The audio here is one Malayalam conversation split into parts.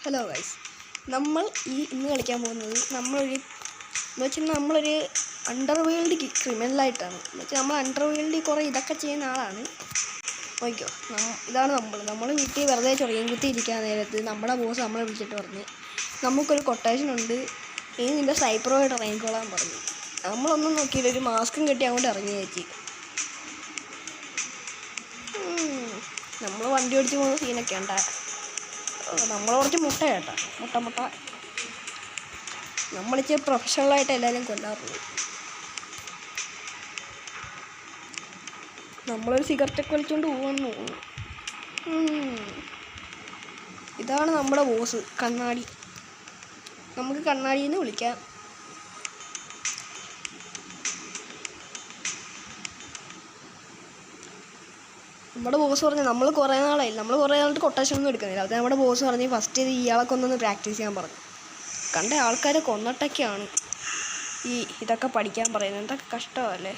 ഹലോ ഗൈസ്, നമ്മൾ ഇന്ന് കളിക്കാൻ പോകുന്നത് നമ്മളൊരു അണ്ടർവേൾഡ് ക്രിമിനലായിട്ടാണ്. എന്ന് വെച്ചാൽ നമ്മൾ അണ്ടർവേൾഡിൽ കുറേ ഇതൊക്കെ ചെയ്യുന്ന ആളാണ്. നോക്കിയോ, ഇതാണ് നമ്മൾ വീട്ടിൽ വെറുതെ ചൊറിയും കുത്തി ഇരിക്കാൻ നേരത്ത് നമ്മുടെ ബോസ് നമ്മളെ വിളിച്ചിട്ട് പറഞ്ഞ് നമുക്കൊരു കൊട്ടേഷൻ ഉണ്ട്, ഇനി നിൻ്റെ സൈപ്രോയിട്ട് ഇറങ്ങിക്കോളാൻ പറഞ്ഞു. നമ്മളൊന്നും നോക്കിയില്ല, ഒരു മാസ്കും കെട്ടി അങ്ങോട്ട് ഇറങ്ങി ചേച്ചി. നമ്മൾ വണ്ടി ഓടിച്ച് പോകുന്ന സീനൊക്കെ ഉണ്ടാ. നമ്മൾ കുറച്ച് മുട്ട കേട്ടാ, മുട്ട നമ്മളിച്ചിരി പ്രൊഫഷണലായിട്ട് എല്ലാവരും കൊല്ലാറുള്ളൂ. നമ്മളൊരു സിഗരറ്റൊക്കെ വലിച്ചുകൊണ്ട് പോകാമെന്ന് തോന്നുന്നു. ഇതാണ് നമ്മുടെ ബോസ് കണ്ണാടി. നമുക്ക് കണ്ണാടിന്ന് വിളിക്കാം. നമ്മുടെ ബോസ് പറഞ്ഞ് നമ്മൾ കുറേ നാളായിട്ട് കൊട്ടേഷൻ ഒന്നും എടുക്കുന്നില്ല. അത് നമ്മുടെ ബോസ് പറഞ്ഞ് ഫസ്റ്റ് ഇയാളൊക്കെ ഒന്നൊന്ന് പ്രാക്ടീസ് ചെയ്യാൻ പറഞ്ഞു. കണ്ട ആൾക്കാരെ കൊന്നിട്ടൊക്കെയാണ് ഇതൊക്കെ പഠിക്കാൻ പറയുന്നത്. എന്തൊക്കെ കഷ്ടമല്ലേ,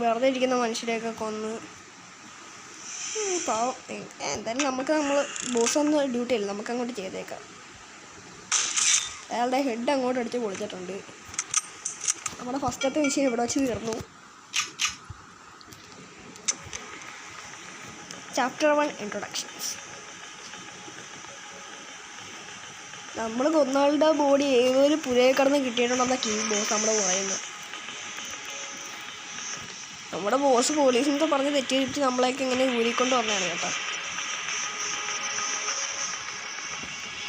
വെറുതെ ഇരിക്കുന്ന മനുഷ്യരെയൊക്കെ കൊന്ന്. പാവം. എന്തായാലും നമ്മൾ ബോസ് ഒന്നും ഡ്യൂട്ടി അല്ല, നമുക്ക് അങ്ങോട്ട് ചെയ്തേക്കാം. അയാളുടെ ഹെഡ് അങ്ങോട്ട് അടിച്ച് പൊളിച്ചിട്ടുണ്ട്. നമ്മുടെ ഫസ്റ്റത്തെ വിഷയം ഇവിടെ വെച്ച് തീർന്നു. Chapter 1 introductions. നമ്മൾ കൊന്നാളുടെ ബോഡി ഏതൊരു പുരയെ കടന്ന് കിട്ടിയിട്ടുണ്ടെന്ന ബോസ് നമ്മുടെ പറയുന്നത്. നമ്മുടെ ബോസ് പോലീസിനൊക്കെ പറഞ്ഞ് തെറ്റിയിട്ട് നമ്മളെയൊക്കെ ഇങ്ങനെ ഊരിക്കൊണ്ട് വന്നതാണ് കേട്ടോ.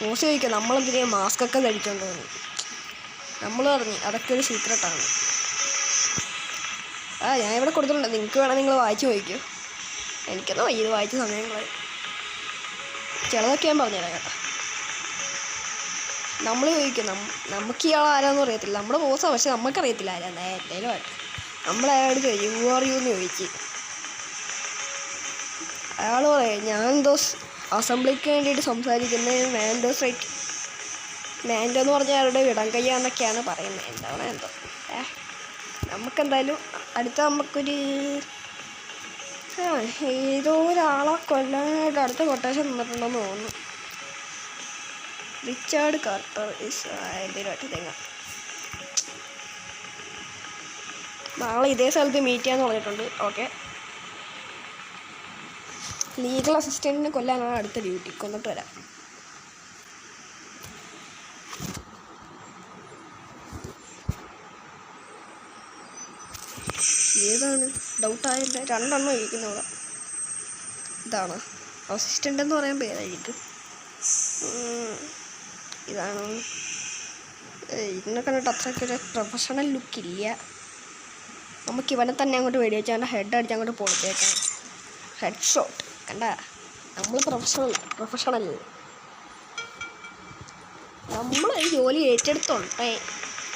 ബോസ് ചോദിക്കാം നമ്മളെന്തിനാ മാസ്കൊക്കെ ധരിച്ചോണ്ട് വന്നു. നമ്മൾ പറഞ്ഞു അതൊക്കെ ഒരു സീക്രട്ടാണ്. ഞാൻ ഇവിടെ കൊടുത്തിട്ടുണ്ട്, നിങ്ങൾക്ക് വേണം നിങ്ങൾ വായിച്ച് നോക്കിക്കോ. എനിക്കെന്നാ ഇത് വായിച്ച സമയങ്ങൾ ചിലതൊക്കെ ഞാൻ പറഞ്ഞുതരാം കേട്ടോ. നമ്മൾ ചോദിക്കും നമുക്ക് ഇയാൾ ആരാന്ന് അറിയത്തില്ല, നമ്മുടെ ബോസാണ്, പക്ഷെ നമുക്കറിയത്തില്ല ആരാ. എന്തായാലും ആയിട്ട് നമ്മളയാളോട് ചോദിച്ചു യു ആർ യു എന്ന് ചോദിച്ച്. അയാൾ പറയാം ഞാൻ എന്തോ അസംബ്ലിക്ക് വേണ്ടിയിട്ട് സംസാരിക്കുന്നത് മാൻഡോസ് റൈറ്റ്. മാൻഡോ എന്ന് പറഞ്ഞാൽ അയാളുടെ ഇടം കയ്യാന്നൊക്കെയാണ് പറയുന്നത്. എന്താണ് എന്തോ. നമുക്കെന്തായാലും നമുക്കൊരു ഏതോ ഒരാളെ കൊല്ലാനായിട്ട് അടുത്ത കൊട്ടേഷൻ തന്നിട്ടുണ്ടെന്ന് തോന്നുന്നു. റിച്ചാർഡ് കാർട്ടർ എന്തെങ്കിലുമായിട്ട് തേങ്ങ. നാളെ ഇതേ സ്ഥലത്ത് മീറ്റ് ചെയ്യാന്ന് പറഞ്ഞിട്ടുണ്ട്. ഓക്കെ, ലീഗൽ അസിസ്റ്റൻറ്റിനെ കൊല്ലാനാണ് അടുത്ത ഡ്യൂട്ടി. കൊന്നിട്ട് വരാം. ഏതാണ് ഡൗട്ടായില്ല, രണ്ടെണ്ണം ഇരിക്കുന്നവിടെ. ഇതാണ് അസിസ്റ്റൻ്റ് എന്ന് പറയാൻ പേരായിരിക്കും. ഇതാണ്. ഇതിനെ കണ്ടിട്ട് അത്രയ്ക്കൊരു പ്രൊഫഷണൽ ലുക്കില്ല. നമുക്ക് ഇവനെ തന്നെ അങ്ങോട്ട് വെടിവെച്ച് അവൻ്റെ ഹെഡ് അടിച്ച് അങ്ങോട്ട് പൊളിച്ചേക്കാം. ഹെഡ് ഷോട്ട് കണ്ട. നമ്മൾ പ്രൊഫഷണൽ. നമ്മൾ ജോലി ഏറ്റെടുത്തോണ്ടേ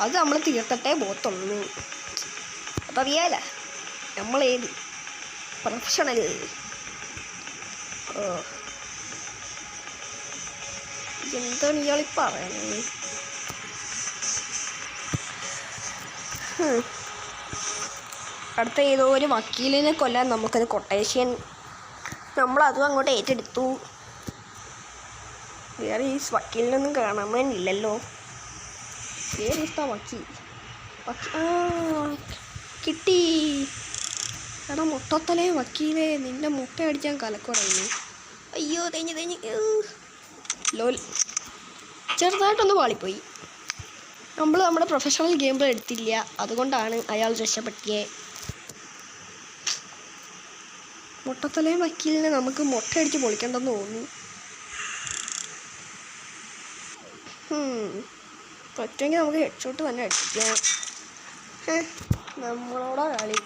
അത് നമ്മൾ തീർത്തിട്ടേ പോത്തുള്ളൂ. അതറിയാല നമ്മളേത് പ്രൊഫഷണൽ. എന്താണ് ഇയാളി പറയുന്നത്? അടുത്ത ഏതോ ഒരു വക്കീലിനെ കൊല്ലാൻ നമുക്കൊരു കൊട്ടേഷൻ. നമ്മളതും അങ്ങോട്ട് ഏറ്റെടുത്തു. വേറെ ഈ വക്കീലിനൊന്നും കാണാനില്ലല്ലോ. വേറെ ഇഷ്ട വക്കീൽ കിട്ടി. എടാ മുട്ടത്തലേ വക്കീലേ, നിൻ്റെ മുട്ട അടിച്ചാൽ കലക്കുറയുന്നു. അയ്യോ തേഞ്ഞ് ലോൽ. ചെറുതായിട്ടൊന്ന് പാളിപ്പോയി. നമ്മുടെ പ്രൊഫഷണൽ ഗെയിം പ്ലേ എടുത്തില്ല, അതുകൊണ്ടാണ് അയാൾ രക്ഷപ്പെട്ടിയേ. മുട്ടത്തലേ വക്കീലിനെ നമുക്ക് മുട്ട അടിച്ച് പൊളിക്കണ്ടെന്ന് തോന്നുന്നു. പറ്റുമെങ്കിൽ നമുക്ക് ഹെഡ് ഷോട്ട് തന്നെ അടിക്കാം. നമ്മളോടാ കളി.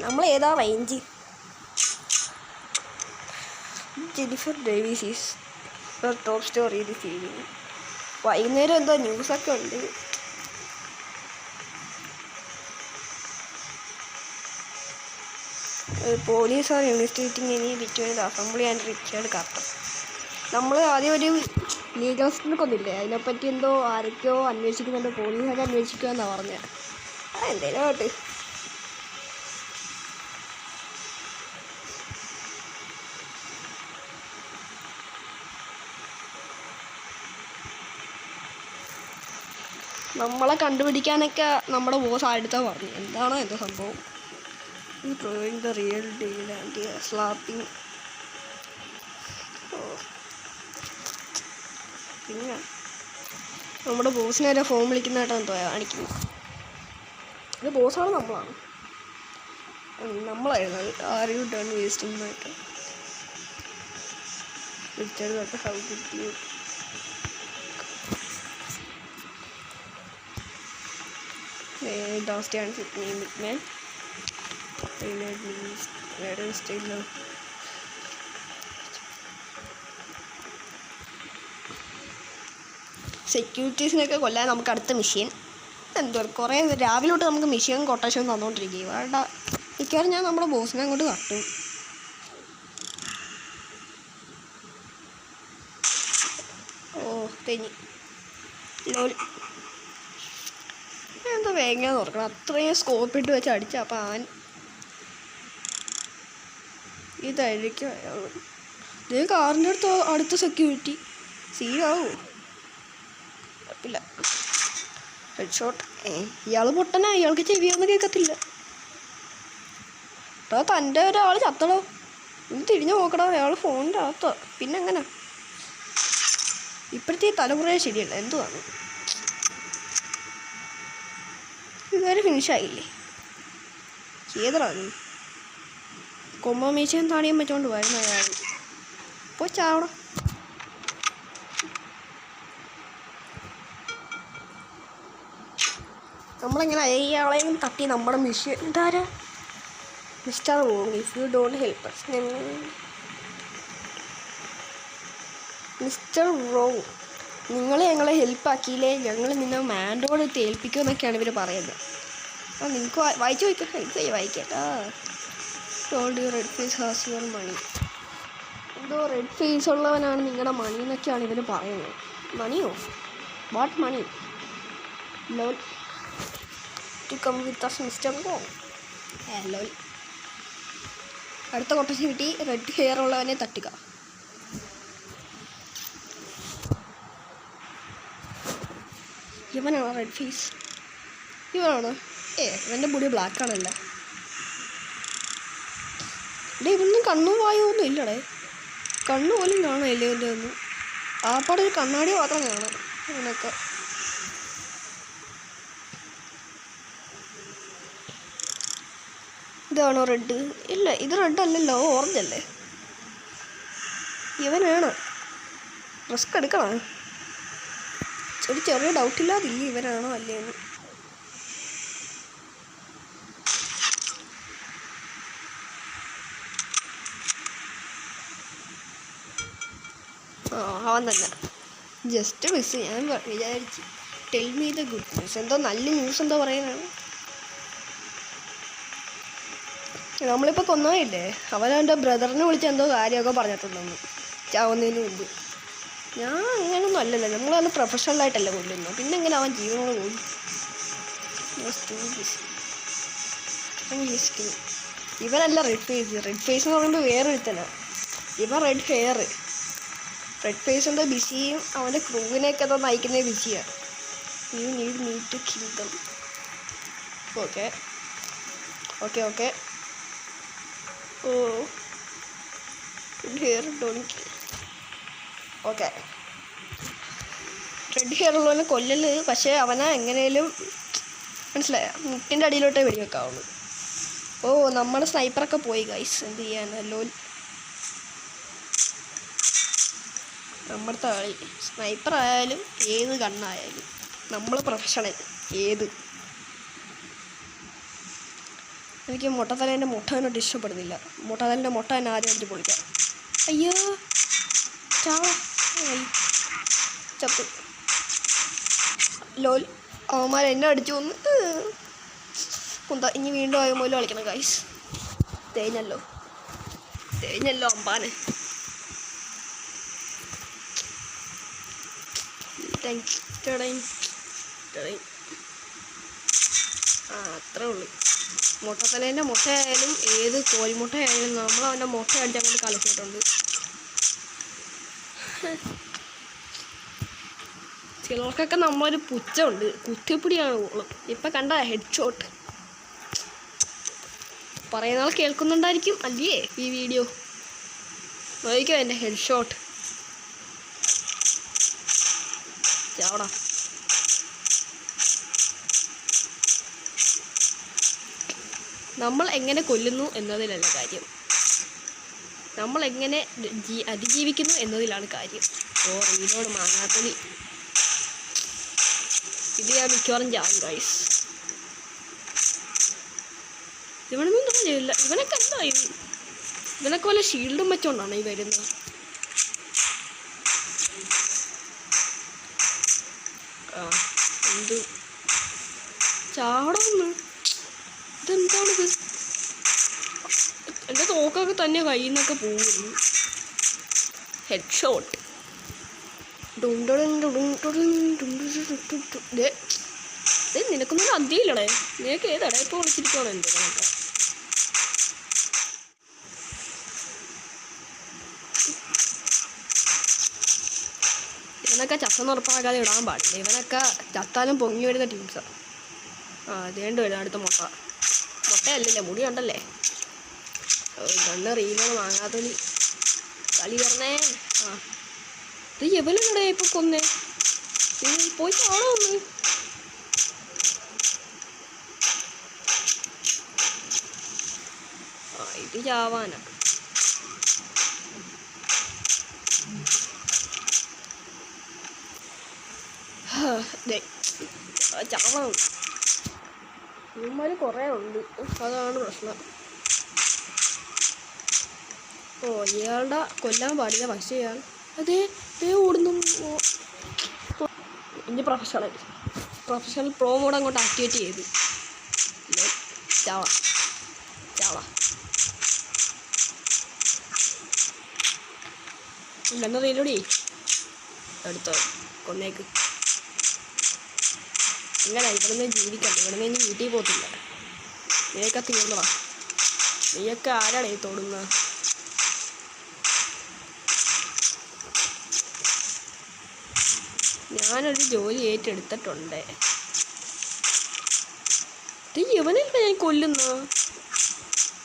നമ്മളേതാ range? Jennifer Davis is top story this evening. വൈകുന്നേരം എന്തോ ന്യൂസൊക്കെ ഉണ്ട്. Police are investigating any between the assembly and Richard Carter. നമ്മൾ ആദ്യം ഒരു ലീഗൽ അസിസ്റ്റൻ്റ് കൊന്നില്ലേ, അതിനെപ്പറ്റി എന്തോ ആരൊക്കെയോ അന്വേഷിക്കുന്നുണ്ട്. പോലീസൊക്കെ അന്വേഷിക്കുക എന്നാണ് പറഞ്ഞത്. എന്തേലും ആവട്ടെ. നമ്മളെ കണ്ടുപിടിക്കാനൊക്കെ നമ്മുടെ ബോസ് അടുത്ത പറഞ്ഞു. എന്താണോ എന്തോ സംഭവം. Drawing the real deal and slapping. പിന്നെ നമ്മുടെ ബോസിനെ വരെ ഫോം വിളിക്കുന്നതായിട്ട് എന്തോ കാണിക്കുന്നു. ഇത് ബോസാണ് നമ്മളാണ്. നമ്മളായിരുന്നു ആരും ഡൺ വേസ്റ്റിംഗ് ആയിട്ട് തൊട്ട് ഹൗ കിട്ടി. Don't stand with me, man. സെക്യൂരിറ്റീസിനൊക്കെ കൊല്ലാൻ നമുക്ക് അടുത്ത മിഷൻ എന്തോ കുറേ രാവിലെ തൊട്ട് നമുക്ക് മിഷൻ കൊട്ടേഷൻ തന്നുകൊണ്ടിരിക്കുകയും വേണ്ട. മിക്കവാറും ഞാൻ നമ്മുടെ ബോസിനെ അങ്ങോട്ട് കട്ടും. തെഞ്ഞി എന്താ വേഗം തുറക്കണം. അത്രയും സ്കോപ്പ് ഇട്ട് വെച്ച് അടിച്ച. അപ്പം അവൻ ഇതായിരിക്കും ഇത് കാറിൻ്റെ അടുത്ത സെക്യൂരിറ്റി സീനാവോ? കുഴപ്പമില്ല. Head shot. ഇയാൾ പൊട്ടനാ. ഇയാൾക്ക് ചെവിയൊന്നും കേൾക്കത്തില്ല കേട്ടോ. തൻ്റെ ഒരാൾ ചത്തടോ. ഒന്ന് തിരിഞ്ഞു നോക്കടോ. അയാൾ ഫോണിൻ്റെ അകത്തോ. പിന്നെ എങ്ങനെ ഇപ്പോഴത്തെ ഈ തലമുറയെ ശരിയല്ല. എന്തുവാണ് ഇതുവരെ ഫിനിഷായില്ലേ? ഏതാണ് കൊമ്പ മീശയും താടിയും വെച്ചോണ്ട് വരുന്ന അയാൾ ഇപ്പോൾ ചാവണം. നമ്മളിങ്ങനെ അയാളെയും തട്ടി നമ്മുടെ മിഷൻ എന്താരാ Mister Wrong if you don't help us. Mister Wrong നിങ്ങൾ ഞങ്ങളെ ഹെൽപ്പാക്കിയില്ലേ ഞങ്ങൾ നിന്നെ മാൻഡോട് തേൽപ്പിക്കുമെന്നൊക്കെയാണ് ഇവർ പറയുന്നത്. ആ നിങ്ങൾക്ക് വായിച്ചു വയ്ക്കാം. എനിക്ക് വായിക്കട്ടാ. Told you Red Face has your money. എന്തോ റെഡ് ഫേസ് ഉള്ളവനാണ് നിങ്ങളുടെ മണി എന്നൊക്കെയാണ് ഇവർ പറയുന്നത്. മണിയോ? What money? Lol to come with us Mister Wrong. Lol. അടുത്ത കൊട്ടേഷൻ കിട്ടി. റെഡ് ഹെയർ ഉള്ളവനെ തട്ടുക. ഇവനാണോ റെഡ് ഫേസ്? ഇവനാണോ? ഇവൻ്റെ മുടി ബ്ലാക്ക് ആണല്ലോ. ഇവനൊന്നും കണ്ണും വായൊന്നും ഇല്ലടേ. കണ്ണു പോലും കാണാനില്ല ഇവൻ്റെ ഒന്നും. ആപ്പാടെ ഒരു കണ്ണാടി മാത്രം കാണാം ഇവനൊക്കെ. ഇതാണോ റെഡ്? ഇല്ല, ഇത് റെഡ് അല്ലല്ലോ, ഓറഞ്ച് അല്ലേ. ഇവനാണ്. റിസ്ക് എടുക്കണം. ഒരു ചെറിയ ഡൗട്ടില്ലാതില്ല ഇവനാണോ അല്ലേന്ന്. അവൻ തന്നെ. Just miss. ഞാൻ വിചാരിച്ചു tell me the good news. എന്തോ നല്ല ന്യൂസ് എന്തോ പറയാനാണ്. നമ്മളിപ്പോൾ കൊന്നോയില്ലേ, അവനവൻ്റെ ബ്രദറിനെ വിളിച്ച് എന്തോ കാര്യമൊക്കെ പറഞ്ഞിട്ടുണ്ടെന്ന് ചാവുന്നതിന് മുമ്പ്. ഞാൻ അങ്ങനെയൊന്നും അല്ലല്ലോ. നമ്മളത് പ്രൊഫഷണലായിട്ടല്ല കൊല്ലുന്നു. പിന്നെ എങ്ങനെ അവൻ ജീവനോട് പോയി? ഇവനല്ല റെഡ് ഫേസ്. റെഡ് ഫേസ് എന്ന് പറയുമ്പോൾ വേറൊരുത്തനാണ്. ഇവൻ റെഡ് ഹെയർ. റെഡ് ഫേസിൻ്റെ ബിസിയും അവൻ്റെ ക്രൂവിനെയൊക്കെ നയിക്കുന്നത് ബിസിയാണ്. You need me to kill them. Okay okay okay. Oh Red Hair don't kill. Okay. Red Hair ഉള്ളവനെ കൊല്ലല്. പക്ഷേ അവനെ എങ്ങനെയും മനസ്സിലായ മുട്ടിൻ്റെ അടിയിലോട്ടേ വെടിവെക്കാവുള്ളൂ. ഓ നമ്മുടെ സ്നൈപ്പറൊക്കെ പോയി ഗൈസ്. എന്ത് ചെയ്യാനല്ലോ. നമ്മുടെ കളി സ്നൈപ്പർ ആയാലും ഏത് ഗണ്ണായാലും നമ്മൾ പ്രൊഫഷണൽ. ഏത് എനിക്ക് മുട്ടത്തലേൻ്റെ മുട്ട എന്നോട്ട് ഇഷ്ടപ്പെടുന്നില്ല. മുട്ടത്തലേൻ്റെ മുട്ട തന്നെ ആദ്യം എടുത്ത് പൊളിക്കാം. അയ്യോ ചത്ത്. ലോൽ അവന്മാർ എന്നെ അടിച്ചു വന്ന് കുന്ത. ഇനി വീണ്ടും ആകുമ്പോൾ കളിക്കണം ഗൈസ്. തേഞ്ഞല്ലോ അമ്പാനെ. അത്രേ ഉള്ളൂ. മുട്ടത്തലേൻ്റെ മുട്ടയായാലും ഏത് കോഴിമുട്ടയായാലും നമ്മൾ അവൻ്റെ മുട്ട അടിച്ച് അങ്ങോട്ട് കളിച്ചിട്ടുണ്ട്. ചിലർക്കൊക്കെ നമ്മളൊരു പുച്ഛമുണ്ട്, കുത്തിപ്പിടിയാണ് കൂടുതലും. ഇപ്പം കണ്ട ഹെഡ് ഷോട്ട് പറയുന്ന ആൾ കേൾക്കുന്നുണ്ടായിരിക്കും അല്ലേ ഈ വീഡിയോ? നോക്കിക്കോ എൻ്റെ ഹെഡ് ഷോട്ട്. ചാവടാ. നമ്മൾ എങ്ങനെ കൊല്ലുന്നു എന്നതിലല്ല കാര്യം, നമ്മൾ എങ്ങനെ അതിജീവിക്കുന്നു എന്നതിലാണ് കാര്യം. ഓ റീലോഡ് മാങ്ങാത്തൊലി. ഇത് ഞാൻ മിക്കവാറും ചാവും ഗൈസ്. ഇവനൊന്നും തോന്നിയില്ല. ഇവനൊക്കെ എന്തായി? ഇവനൊക്കെ വല്ല ഷീൽഡും വെച്ചോണ്ടാണ് ഈ വരുന്നത്. എന്ത് ചാടന്ന്? ഇതെന്താണിത്? എൻ്റെ തോക്കൊക്കെ തന്നെ കയ്യിൽ നിന്നൊക്കെ പോകുന്നു. Head shot. നിനക്കൊന്നും അന്തിയില്ലടേ. നിനക്ക് ഏതടേ ഇപ്പോൾ വിളിച്ചിരിക്കണോ എൻ്റെ കണക്ക്? ഇവനൊക്കെ ചത്തെന്ന് ഉറപ്പാക്കാതെ ഇടാൻ പാടില്ല. ഇവനൊക്കെ ചത്താലും പൊങ്ങി വരുന്ന ടീംസാണ്. അതേണ്ട വരും അടുത്ത മുട്ടയല്ലല്ലേ, മുടി കണ്ടല്ലേ. കണ്ണ് റീലോട് വാങ്ങാത്തൊലി. കളി പറഞ്ഞേ. ഇത് എവനടെ ഇപ്പൊ കൊന്നേ? പോയി കാണോ ഒന്ന്. ഇത് ചാവാനാ. ചാവണം. ഇവന്മാര് കുറേ ഉണ്ട്, അതാണ് പ്രശ്നം. ഓ ഇയാളുടെ കൊല്ലാൻ പാടില്ല, പക്ഷേ ഇയാൾ അതേ ഓടുന്നു. ഇനി പ്രൊഫഷണൽ പ്രോ മോഡ് അങ്ങോട്ട് ആക്ടിവേറ്റ് ചെയ്ത് ചാവ ഗണ്ണ റീലോടി എടുത്തോ, കൊന്നേക്ക്. എങ്ങനെ ഇവിടുന്ന് ജീവിക്കണ്ട, ഇവിടുന്ന് ഇനി വീട്ടിൽ പോകത്തില്ല. നീയൊക്കെ തീർന്നടാ. നീയൊക്കെ ആരാണ് ഈ തൊടുന്നത്? ഞാനൊരു ജോലി ഏറ്റെടുത്തിട്ടുണ്ട്. യവനല്ലേ ഞാൻ കൊല്ലുന്ന?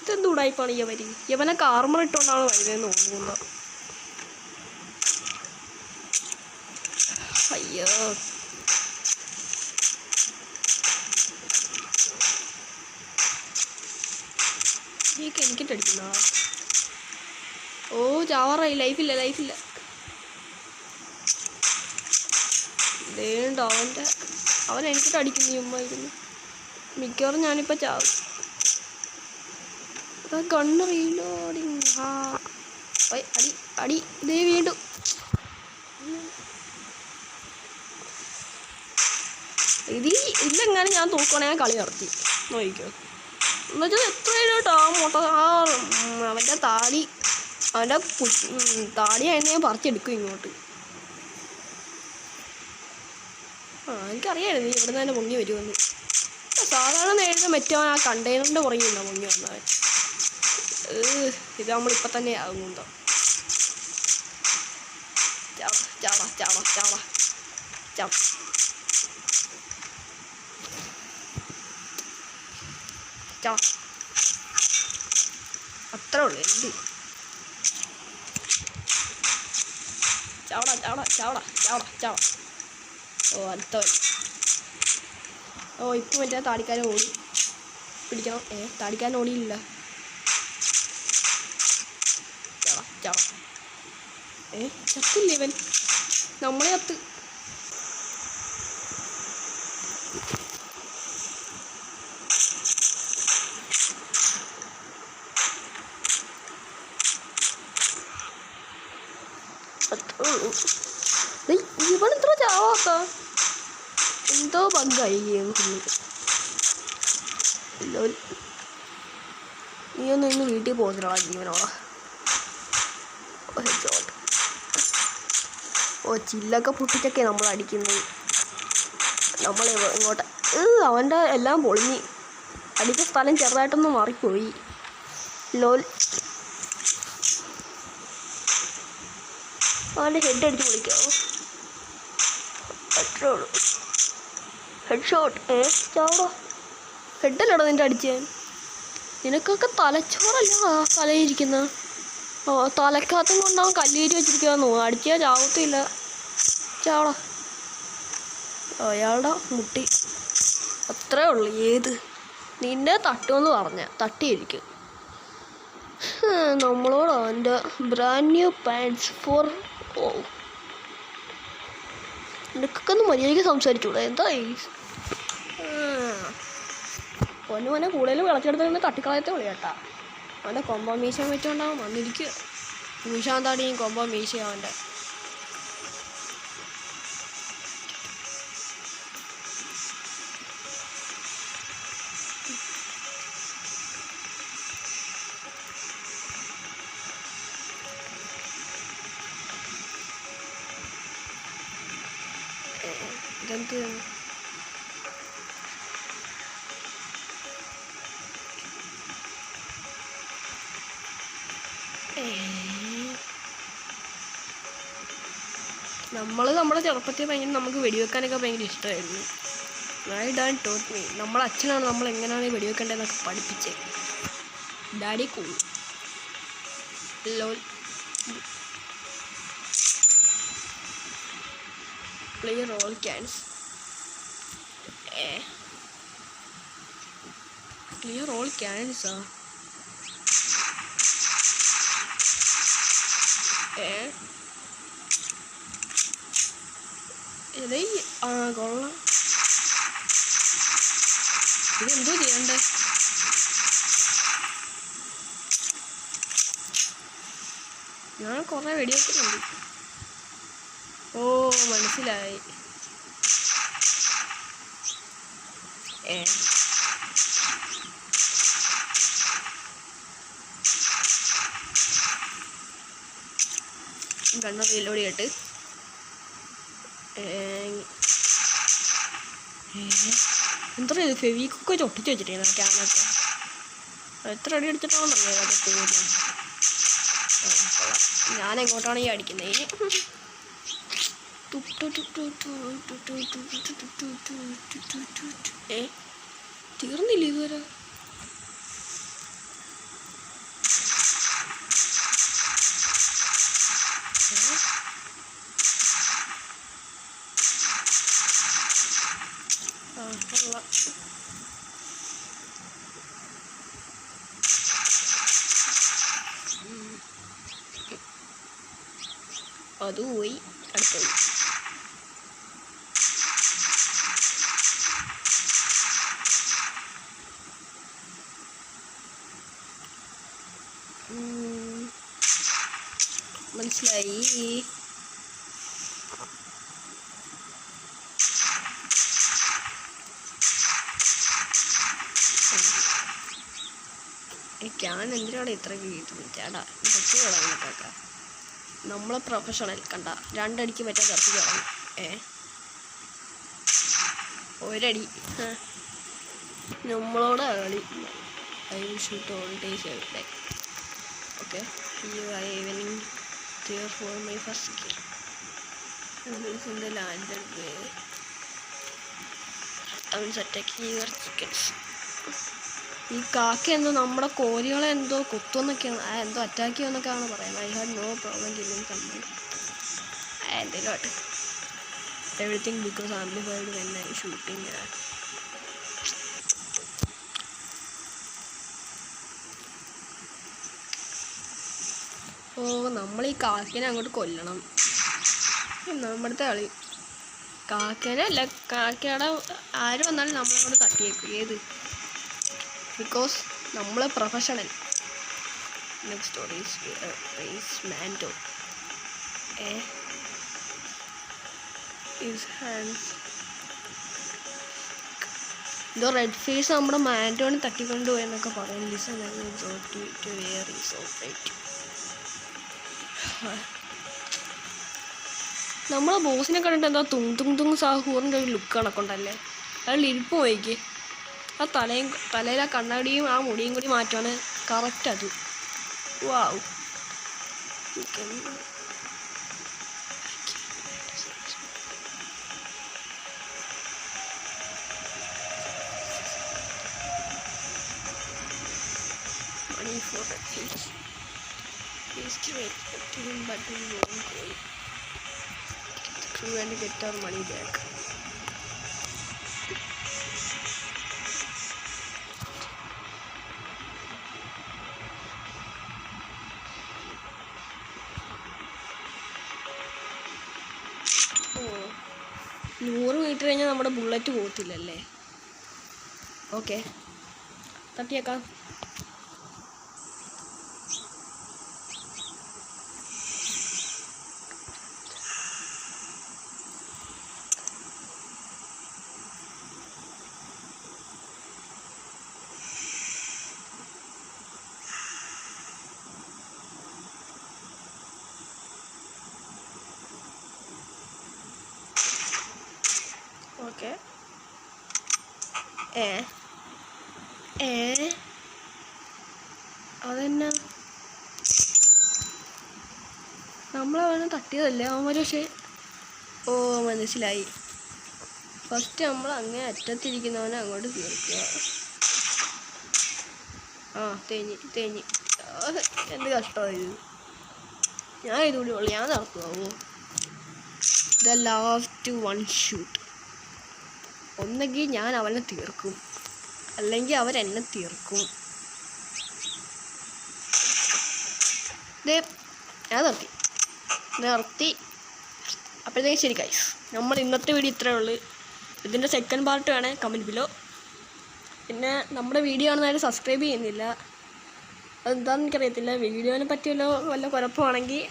ഇതെന്ത് ഉടായിപ്പാണ് യവനൊക്കെ ആർമർ ഇട്ടുകൊണ്ടാണ് വരുന്നതെന്ന് തോന്നുന്നു. അയ്യോ നീക്ക് എനിക്കിട്ടടിക്കുന്ന. ഓ ചാവാറായി. ലൈഫില്ല. ഇതേണ്ട അവൻ എനിക്കിട്ട് അടിക്കുന്നു ചുമ്മായിരുന്നു. മിക്കവാറും ഞാനിപ്പോൾ ചാവും. കണ്ണ് റീലോഡിങ്. അടി ഇതേ വീണ്ടും. ഇല്ലെങ്ങനെ ഞാൻ തൂക്കണേ കളി നടത്തി നോക്കിക്കോ. എന്നുവെച്ചാൽ എത്രയായിട്ടോ അവൻ്റെ താടി ആയിരുന്നു ഞാൻ പറിച്ചെടുക്കും ഇങ്ങോട്ട്. എനിക്കറിയായിരുന്നു ഇവിടെ നിന്ന് തന്നെ പൊങ്ങി വരുമെന്ന്. സാധാരണ നേരിടുന്ന മറ്റവൻ ആ കണ്ടെയ്നറിൻ്റെ പുറകിലുണ്ടോ പൊങ്ങി വന്നവൻ. ഇത് നമ്മളിപ്പോൾ തന്നെ ആകുന്നുണ്ടോ? അത്രേ ഉള്ളൂ. എന്ത് ചാവട. ഓ അടുത്തവൻ. ഓ ഇപ്പം മറ്റേ താടിക്കാരൻ ഓടി പിടിക്കണം. താടിക്കാരൻ ഓടിയില്ല. ചത്തില്ലേ ഇവൻ? നമ്മളെ ചത്ത്. ഇവനെത്ര ചാവാത്ത? എന്തോ ബഗ്ഗായി ഗെയിം. നീയൊന്നും ഇന്ന് വീട്ടിൽ പോകുന്നില്ല ജീവനോടാ. ഓ ചില്ലൊക്കെ പൊട്ടിച്ചൊക്കെ നമ്മൾ അടിക്കുന്നത്. നമ്മൾ ഇങ്ങോട്ട് അവൻ്റെ എല്ലാം പൊളിഞ്ഞ് അടിച്ച സ്ഥലം ചെറുതായിട്ടൊന്ന് മാറിപ്പോയി. ലോൽ അവൻ്റെ ഹെഡ് അടിച്ച് പൊളിക്കാവോ? അത്രേ ഉള്ളൂ. Head shot. ചാവടോ. ഹെഡല്ലടാ നിൻ്റെ അടിച്ചേ. നിനക്കൊക്കെ തലച്ചോറല്ല തലയിരിക്കുന്ന. തലക്കകത്തും കൊണ്ടാവും കല്ലേരി വെച്ചിരിക്കാന്ന് തോന്നുന്നു. അടിച്ചാൽ ചാവത്തില്ല. ചാവടാ. അയാളുടെ മുട്ടി. അത്രേ ഉള്ളൂ. ഏത് നിന്നെ തട്ടുമെന്ന് പറഞ്ഞ തട്ടിയിരിക്കും. നമ്മളോട് അവൻ്റെ ബ്രാൻഡ് ന്യൂ പാൻസ് ഫോർ. നിനക്കൊക്കെ ഒന്ന് മര്യാദയ്ക്ക് സംസാരിച്ചൂടെ? എന്താ പൊന്നുമോനെ കൂടുതലും വിളച്ചെടുത്ത് നിന്ന് തട്ടിക്കളയത്തെ വിളി കേട്ടാ. അവൻ്റെ കൊമ്പോ മീശയും വെച്ചോണ്ടാവും വന്നിരിക്കുക. മീശാന്താടിയും കൊമ്പോ മീശയും അവൻ്റെ. ഇതെന്ത് നമ്മുടെ ചെറുപ്പത്തിൽ ഭയങ്കര നമുക്ക് വെടിവെക്കാനൊക്കെ ഭയങ്കര ഇഷ്ടമായിരുന്നു. My dad taught me. നമ്മളെ അച്ഛനാണ് നമ്മൾ എങ്ങനെയാണ് വെടിവെക്കേണ്ടതെന്നൊക്കെ പഠിപ്പിച്ചത്. Daddy cool. Lol. Play roll cans. Clear all cans. ഇതേ കൊള്ളാം. ഇതെന്തോ ചെയ്യണ്ടേ? ഞാൻ കുറേ വെടിവെക്കുന്നുണ്ട്. ഓ മനസ്സിലായി. ഗണ്ണ് റീലോഡ് ചെയ്തിട്ട് എന്താ ഇത് ഫെവിക്കൊക്കെ ചൊട്ടിച്ച് വെച്ചിട്ടേ ക്യാനൊക്കെ. എത്ര അടി അടിച്ചിട്ടാണെന്നറിയാം അതൊക്കെ. ഞാൻ എങ്ങോട്ടാണ് ഈ അടിക്കുന്നത്? തീർന്നില്ല ഇതുവരെ. അത് പോയി. അടുത്തത് മനസ്സിലായി. ഞാൻ എന്തിനാണ് ഇത്ര വീട്ടുന്നത് ചേട്ടാ? ഇതൊക്കെ കിടക്കാക്ക. നമ്മളെ പ്രൊഫഷണൽ കണ്ട രണ്ടടിക്ക് പറ്റാൻ ചേർത്ത് കിടന്നു. ഒരടി നമ്മളോട് കളി. I will shoot all days every day. Okay you are evening there for my first kill. And this in the landed way. I will attacking your chickens. ഈ കാക്ക എന്തോ നമ്മുടെ കോഴികളെ എന്തോ കുത്തുന്നൊക്കെയാണ്, എന്തോ അറ്റാക്ക് ചെയ്യുമെന്നൊക്കെയാണ് പറയുന്നത്. I had no problem killing somebody. എന്തെങ്കിലും ആട്ടെ. Everything because amplified when I shooting. നമ്മൾ ഈ കാക്കേനെ അങ്ങോട്ട് കൊല്ലണം. നമ്മുടെത്തെ കളി കാക്കേനെ അല്ല, കാക്കയുടെ ആര് വന്നാലും നമ്മളങ്ങോട്ട് തട്ടിയേക്കും. ഏത്? ബിക്കോസ് നമ്മൾ പ്രൊഫഷണൽ. Next raise മാൻഡോ. എന്തോ റെഡ് ഫേസ് നമ്മുടെ മാൻഡോനെ തട്ടിക്കൊണ്ട് പോയെന്നൊക്കെ പറയും. Listen to where is operate. നമ്മളെ ബോസിനെ കണ്ടിട്ട് എന്താ തുങ് സാഹൂറിൻ്റെ ഒരു ലുക്ക് കണക്കുണ്ടല്ലേ. അയാൾ ഇരിപ്പ് പോയിക്ക്. ആ തലയിൽ ആ കണ്ണടിയും ആ മുടിയും കൂടി മാറ്റുവാണ് കറക്റ്റ് അത്. വാവ്. protect his. Please to him, but he won't go. The crew and get our money back. Oh. 100 metre കഴിഞ്ഞാൽ നമ്മുടെ ബുള്ളറ്റ് പോകത്തില്ലല്ലേ? ഓക്കെ, തട്ടിയേക്കാം. ഓക്കെ, അതെന്നാ നമ്മളവനെ തട്ടിയതല്ലേ അവന്മാർ? പക്ഷേ ഓ മനസ്സിലായി. ഫസ്റ്റ് നമ്മൾ അങ്ങനെ അറ്റത്തിരിക്കുന്നവനെ അങ്ങോട്ട് തീർക്കുക. ആ തേഞ്ഞ് എന്ത് കഷ്ടമായത്. ഞാൻ ഇതുകൂടി ഉള്ളു, ഞാൻ നടത്തുവോ? The last one shoot. ഒന്നെങ്കിൽ ഞാൻ അവനെ തീർക്കും, അല്ലെങ്കിൽ അവരെന്നെ തീർക്കും. ഞാൻ നിർത്തി. അപ്പോഴത്തേക്ക് ശരി ഗൈസ്, നമ്മൾ ഇന്നത്തെ വീഡിയോ ഇത്രയേ ഉള്ളൂ. ഇതിൻ്റെ സെക്കൻഡ് പാർട്ട് വേണേൽ കമൻറ്റ് ബിലോ. പിന്നെ നമ്മുടെ വീഡിയോ ആണെന്നാലും സബ്സ്ക്രൈബ് ചെയ്യുന്നില്ല, അതെന്താണെന്ന് എനിക്കറിയത്തില്ല. വീഡിയോനെ പറ്റിയല്ലോ വല്ല കുഴപ്പമാണെങ്കിൽ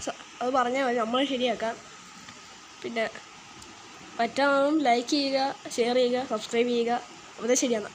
അത് പറഞ്ഞാൽ മതി, നമ്മൾ ശരിയാക്കാം. പിന്നെ പറ്റാവും ലൈക്ക് ചെയ്യുക, ഷെയർ ചെയ്യുക, സബ്സ്ക്രൈബ് ചെയ്യുക. അത് ശരിയാണ്.